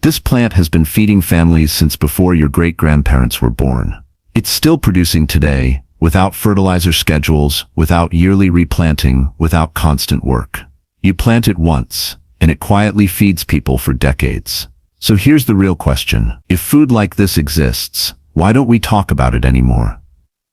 This plant has been feeding families since before your great-grandparents were born. It's still producing today, without fertilizer schedules, without yearly replanting, without constant work. You plant it once, and it quietly feeds people for decades. So here's the real question. If food like this exists, why don't we talk about it anymore?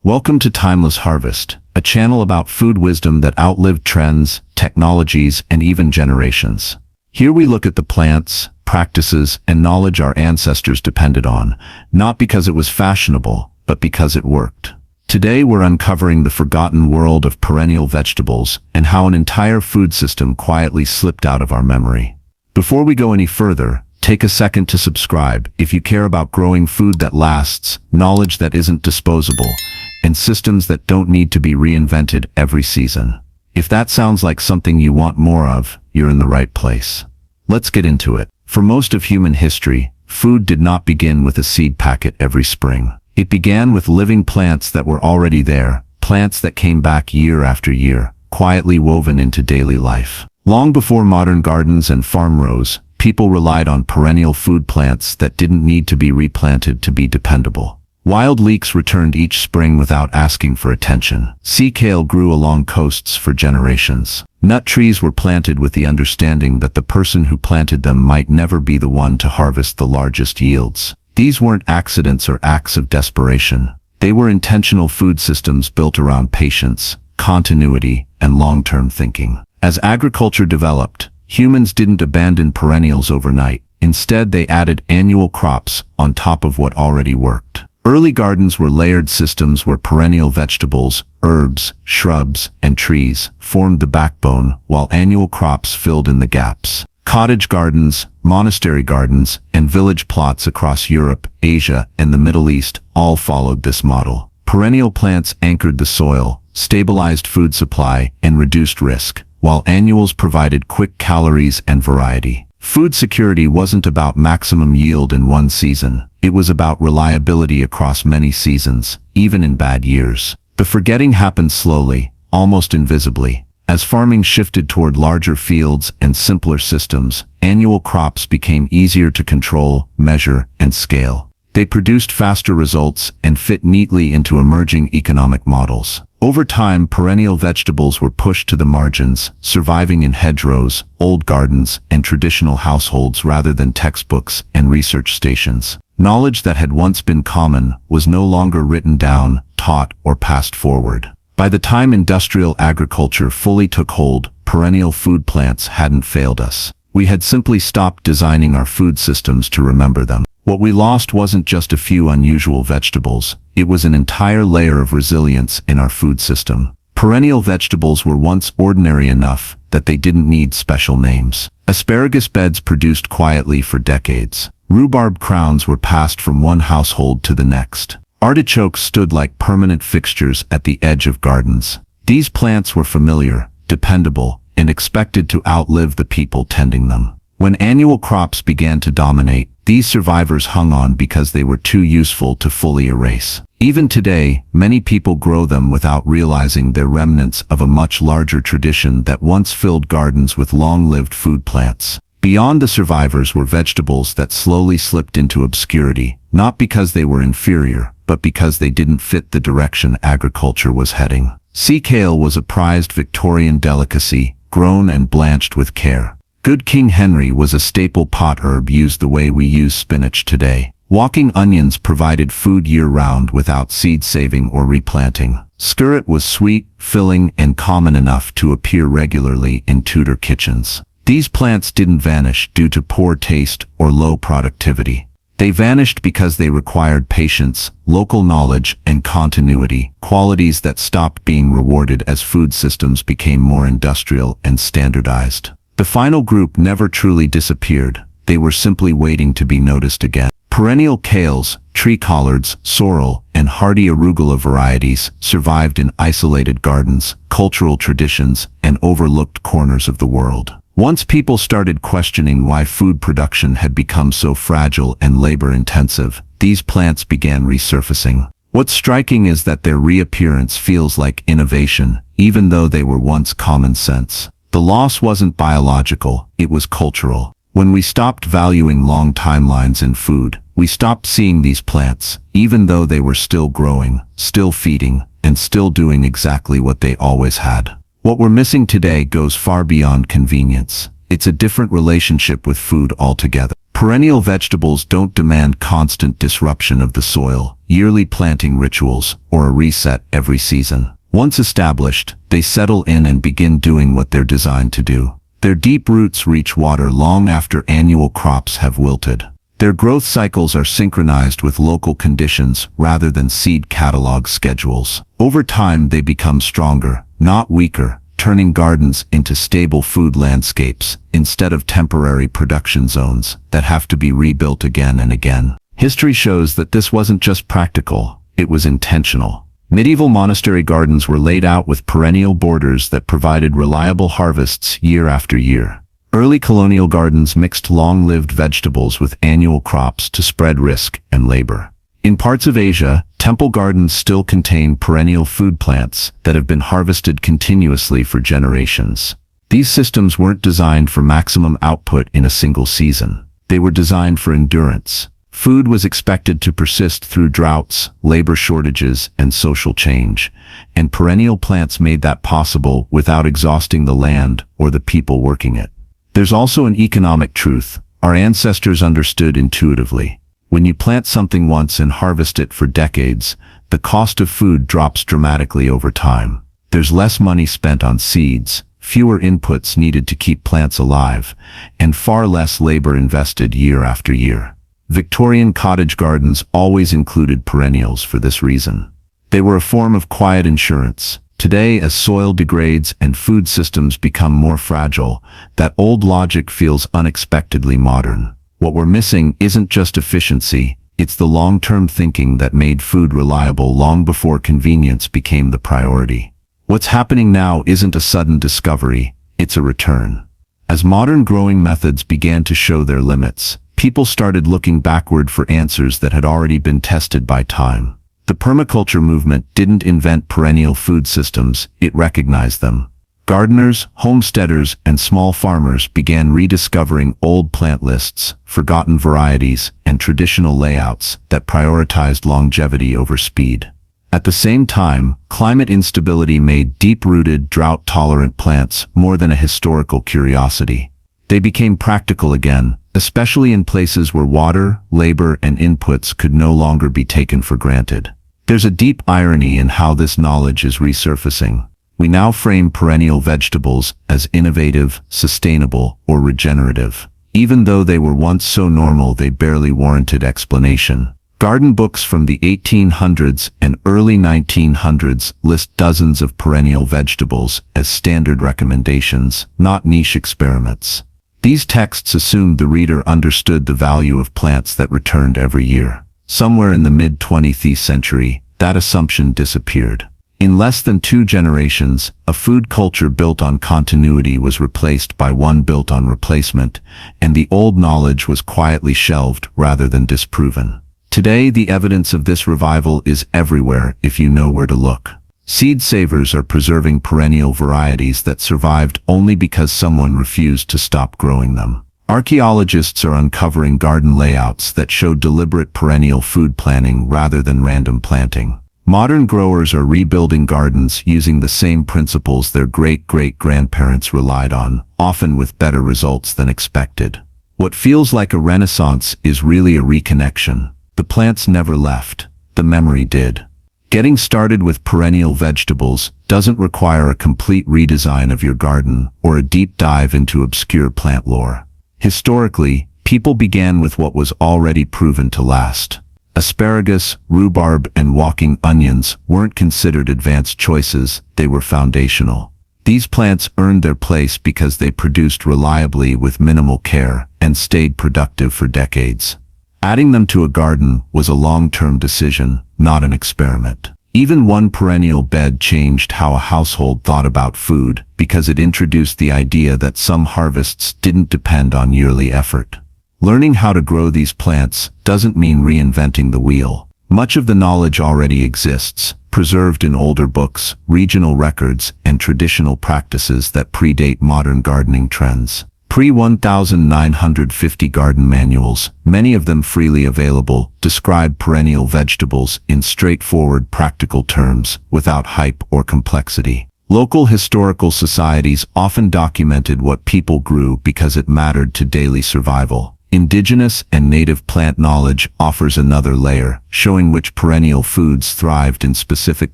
Welcome to Timeless Harvest, a channel about food wisdom that outlived trends, technologies, and even generations. Here we look at the plants, practices, and knowledge our ancestors depended on, not because it was fashionable, but because it worked. Today we're uncovering the forgotten world of perennial vegetables and how an entire food system quietly slipped out of our memory. Before we go any further, take a second to subscribe if you care about growing food that lasts, knowledge that isn't disposable, and systems that don't need to be reinvented every season. If that sounds like something you want more of, you're in the right place. Let's get into it. For most of human history, food did not begin with a seed packet every spring. It began with living plants that were already there, plants that came back year after year, quietly woven into daily life. Long before modern gardens and farm rows, people relied on perennial food plants that didn't need to be replanted to be dependable. Wild leeks returned each spring without asking for attention. Sea kale grew along coasts for generations. Nut trees were planted with the understanding that the person who planted them might never be the one to harvest the largest yields. These weren't accidents or acts of desperation. They were intentional food systems built around patience, continuity, and long-term thinking. As agriculture developed, humans didn't abandon perennials overnight. Instead, they added annual crops on top of what already worked. Early gardens were layered systems where perennial vegetables, herbs, shrubs, and trees formed the backbone, while annual crops filled in the gaps. Cottage gardens, monastery gardens, and village plots across Europe, Asia, and the Middle East all followed this model. Perennial plants anchored the soil, stabilized food supply, and reduced risk, while annuals provided quick calories and variety. Food security wasn't about maximum yield in one season. It was about reliability across many seasons, even in bad years. The forgetting happened slowly, almost invisibly. As farming shifted toward larger fields and simpler systems, annual crops became easier to control, measure, and scale. They produced faster results and fit neatly into emerging economic models. Over time, perennial vegetables were pushed to the margins, surviving in hedgerows, old gardens, and traditional households rather than textbooks and research stations. Knowledge that had once been common was no longer written down, taught, or passed forward. By the time industrial agriculture fully took hold, perennial food plants hadn't failed us. We had simply stopped designing our food systems to remember them. What we lost wasn't just a few unusual vegetables, it was an entire layer of resilience in our food system. Perennial vegetables were once ordinary enough that they didn't need special names. Asparagus beds produced quietly for decades. Rhubarb crowns were passed from one household to the next. Artichokes stood like permanent fixtures at the edge of gardens. These plants were familiar, dependable, and expected to outlive the people tending them. When annual crops began to dominate, these survivors hung on because they were too useful to fully erase. Even today, many people grow them without realizing they're remnants of a much larger tradition that once filled gardens with long-lived food plants. Beyond the survivors were vegetables that slowly slipped into obscurity, not because they were inferior, but because they didn't fit the direction agriculture was heading. Sea kale was a prized Victorian delicacy, grown and blanched with care. Good King Henry was a staple pot herb used the way we use spinach today. Walking onions provided food year-round without seed saving or replanting. Skirret was sweet, filling, and common enough to appear regularly in Tudor kitchens. These plants didn't vanish due to poor taste or low productivity. They vanished because they required patience, local knowledge, and continuity, qualities that stopped being rewarded as food systems became more industrial and standardized. The final group never truly disappeared. They were simply waiting to be noticed again. Perennial kales, tree collards, sorrel, and hardy arugula varieties survived in isolated gardens, cultural traditions, and overlooked corners of the world. Once people started questioning why food production had become so fragile and labor-intensive, these plants began resurfacing. What's striking is that their reappearance feels like innovation, even though they were once common sense. The loss wasn't biological, it was cultural. When we stopped valuing long timelines in food, we stopped seeing these plants, even though they were still growing, still feeding, and still doing exactly what they always had. What we're missing today goes far beyond convenience. It's a different relationship with food altogether. Perennial vegetables don't demand constant disruption of the soil, yearly planting rituals, or a reset every season. Once established, they settle in and begin doing what they're designed to do. Their deep roots reach water long after annual crops have wilted. Their growth cycles are synchronized with local conditions rather than seed catalog schedules. Over time, they become stronger, not weaker, turning gardens into stable food landscapes instead of temporary production zones that have to be rebuilt again and again. History shows that this wasn't just practical, it was intentional. Medieval monastery gardens were laid out with perennial borders that provided reliable harvests year after year. Early colonial gardens mixed long-lived vegetables with annual crops to spread risk and labor. In parts of Asia, temple gardens still contain perennial food plants that have been harvested continuously for generations. These systems weren't designed for maximum output in a single season. They were designed for endurance. Food was expected to persist through droughts, labor shortages, and social change, and perennial plants made that possible without exhausting the land or the people working it. There's also an economic truth our ancestors understood intuitively. When you plant something once and harvest it for decades, the cost of food drops dramatically over time. There's less money spent on seeds, fewer inputs needed to keep plants alive, and far less labor invested year after year. Victorian cottage gardens always included perennials for this reason. They were a form of quiet insurance. Today, as soil degrades and food systems become more fragile, that old logic feels unexpectedly modern. What we're missing isn't just efficiency, it's the long-term thinking that made food reliable long before convenience became the priority. What's happening now isn't a sudden discovery, it's a return. As modern growing methods began to show their limits, people started looking backward for answers that had already been tested by time. The permaculture movement didn't invent perennial food systems, it recognized them. Gardeners, homesteaders, and small farmers began rediscovering old plant lists, forgotten varieties, and traditional layouts that prioritized longevity over speed. At the same time, climate instability made deep-rooted, drought-tolerant plants more than a historical curiosity. They became practical again, especially in places where water, labor, and inputs could no longer be taken for granted. There's a deep irony in how this knowledge is resurfacing. We now frame perennial vegetables as innovative, sustainable, or regenerative, even though they were once so normal they barely warranted explanation. Garden books from the 1800s and early 1900s list dozens of perennial vegetables as standard recommendations, not niche experiments. These texts assumed the reader understood the value of plants that returned every year. Somewhere in the mid-20th century, that assumption disappeared. In less than 2 generations, a food culture built on continuity was replaced by one built on replacement, and the old knowledge was quietly shelved rather than disproven. Today, the evidence of this revival is everywhere if you know where to look. Seed savers are preserving perennial varieties that survived only because someone refused to stop growing them. Archaeologists are uncovering garden layouts that show deliberate perennial food planning rather than random planting. Modern growers are rebuilding gardens using the same principles their great-great-grandparents relied on, often with better results than expected. What feels like a renaissance is really a reconnection. The plants never left, the memory did. Getting started with perennial vegetables doesn't require a complete redesign of your garden or a deep dive into obscure plant lore. Historically, people began with what was already proven to last. Asparagus, rhubarb, and walking onions weren't considered advanced choices, they were foundational. These plants earned their place because they produced reliably with minimal care and stayed productive for decades. Adding them to a garden was a long-term decision, not an experiment. Even one perennial bed changed how a household thought about food because it introduced the idea that some harvests didn't depend on yearly effort. Learning how to grow these plants doesn't mean reinventing the wheel. Much of the knowledge already exists, preserved in older books, regional records, and traditional practices that predate modern gardening trends. Pre-1950 garden manuals, many of them freely available, describe perennial vegetables in straightforward practical terms, without hype or complexity. Local historical societies often documented what people grew because it mattered to daily survival. Indigenous and native plant knowledge offers another layer, showing which perennial foods thrived in specific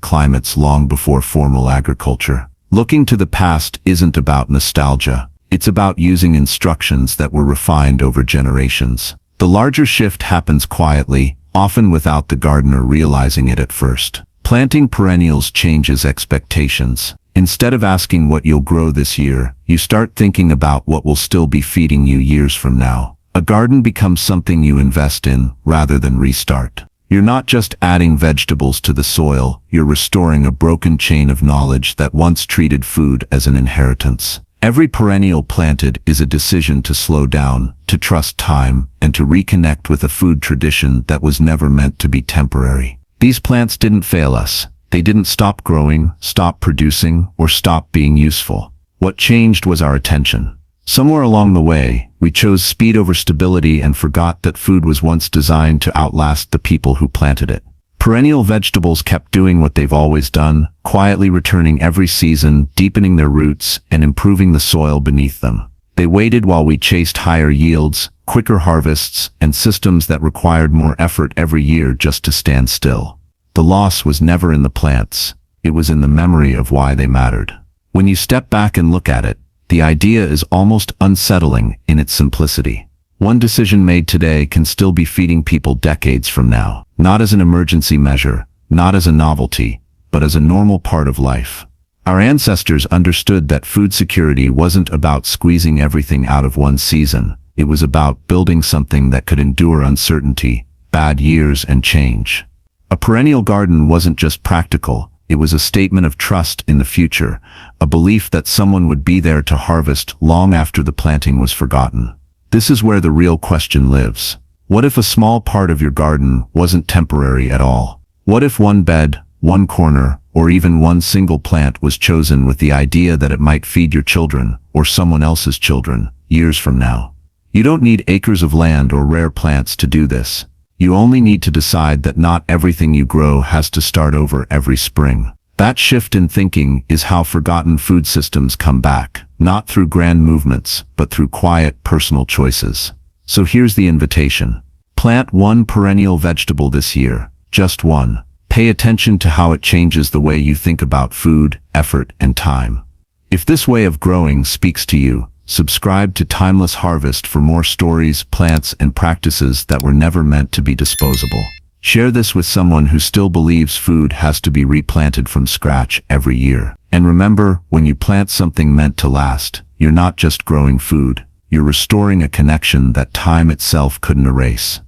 climates long before formal agriculture. Looking to the past isn't about nostalgia. It's about using instructions that were refined over generations. The larger shift happens quietly, often without the gardener realizing it at first. Planting perennials changes expectations. Instead of asking what you'll grow this year, you start thinking about what will still be feeding you years from now. A garden becomes something you invest in, rather than restart. You're not just adding vegetables to the soil, you're restoring a broken chain of knowledge that once treated food as an inheritance. Every perennial planted is a decision to slow down, to trust time, and to reconnect with a food tradition that was never meant to be temporary. These plants didn't fail us. They didn't stop growing, stop producing, or stop being useful. What changed was our attention. Somewhere along the way, we chose speed over stability and forgot that food was once designed to outlast the people who planted it. Perennial vegetables kept doing what they've always done, quietly returning every season, deepening their roots, and improving the soil beneath them. They waited while we chased higher yields, quicker harvests, and systems that required more effort every year just to stand still. The loss was never in the plants. It was in the memory of why they mattered. When you step back and look at it, the idea is almost unsettling in its simplicity. One decision made today can still be feeding people decades from now, not as an emergency measure, not as a novelty, but as a normal part of life. Our ancestors understood that food security wasn't about squeezing everything out of one season. It was about building something that could endure uncertainty, bad years, and change. A perennial garden wasn't just practical. It was a statement of trust in the future, a belief that someone would be there to harvest long after the planting was forgotten. This is where the real question lives. What if a small part of your garden wasn't temporary at all? What if one bed, one corner, or even one single plant was chosen with the idea that it might feed your children, or someone else's children, years from now? You don't need acres of land or rare plants to do this. You only need to decide that not everything you grow has to start over every spring. That shift in thinking is how forgotten food systems come back, not through grand movements, but through quiet, personal choices. So here's the invitation. Plant one perennial vegetable this year, just one. Pay attention to how it changes the way you think about food, effort, and time. If this way of growing speaks to you, subscribe to Timeless Harvest for more stories, plants, and practices that were never meant to be disposable. Share this with someone who still believes food has to be replanted from scratch every year. And remember, when you plant something meant to last, you're not just growing food, you're restoring a connection that time itself couldn't erase.